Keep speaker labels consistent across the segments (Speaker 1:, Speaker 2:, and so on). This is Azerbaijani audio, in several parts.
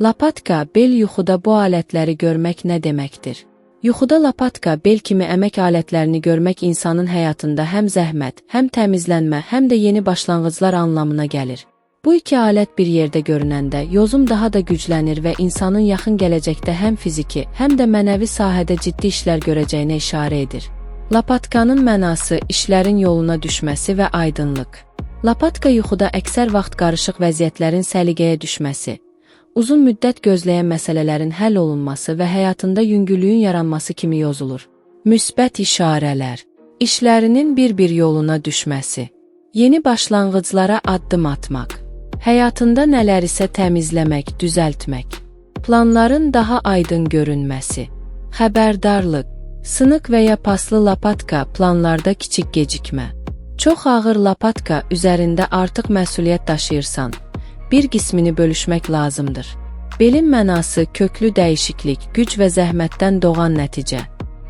Speaker 1: Lapatka, bel yuxuda bu alətləri görmək nə deməkdir? Yuxuda lapatka, bel kimi əmək alətlərini görmək insanın həyatında həm zəhmət, həm təmizlənmə, həm də yeni başlanğıclar anlamına gəlir. Bu iki alət bir yerdə görünəndə yozum daha da güclənir və insanın yaxın gələcəkdə həm fiziki, həm də mənəvi sahədə ciddi işlər görəcəyinə işarə edir. Lapatkanın mənası işlərin yoluna düşməsi və aydınlıq. Lapatka yuxuda əksər vaxt qarışıq vəziyyətlərin səliqəyə düşməsi, uzun müddət gözləyən məsələlərin həll olunması və həyatında yüngüllüyün yaranması kimi yozulur. Müsbət işarələr. İşlərinin bir yoluna düşməsi. Yeni başlanğıclara addım atmaq. Həyatında nələrisə təmizləmək, düzəltmək. Planların daha aydın görünməsi. Xəbərdarlıq. Sınıq və ya paslı lapatka planlarda kiçik gecikmə. Çox ağır lapatka üzərində artıq məsuliyyət daşıyırsan. Bir qismini bölüşmək lazımdır. Belin mənası köklü dəyişiklik, güc və zəhmətdən doğan nəticə.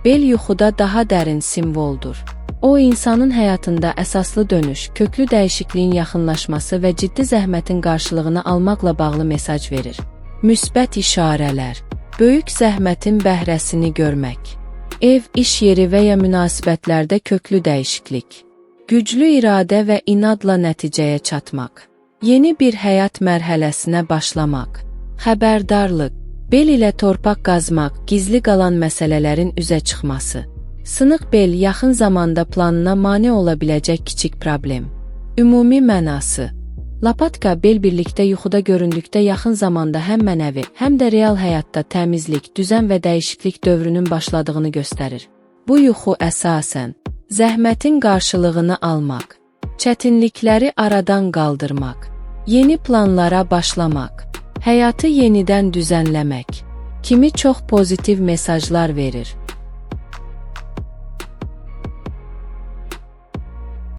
Speaker 1: Bel yuxuda daha dərin simvoldur. O, insanın həyatında əsaslı dönüş, köklü dəyişikliyin yaxınlaşması və ciddi zəhmətin qarşılığını almaqla bağlı mesaj verir. Müsbət işarələr. Böyük zəhmətin bəhrəsini görmək. Ev, iş yeri və ya münasibətlərdə köklü dəyişiklik. Güclü iradə və inadla nəticəyə çatmaq. Yeni bir həyat mərhələsinə başlamaq. Xəbərdarlıq. Bel ilə torpaq qazmaq, gizli qalan məsələlərin üzə çıxması. Sınıq bel yaxın zamanda planına mane ola biləcək kiçik problem. Ümumi mənası. Lapatka bel birlikdə yuxuda göründükdə yaxın zamanda həm mənəvi, həm də real həyatda təmizlik, düzən və dəyişiklik dövrünün başladığını göstərir. Bu yuxu əsasən zəhmətin qarşılığını almaq, çətinlikləri aradan qaldırmaq, yeni planlara başlamaq, həyatı yenidən düzənləmək kimi çox pozitiv mesajlar verir.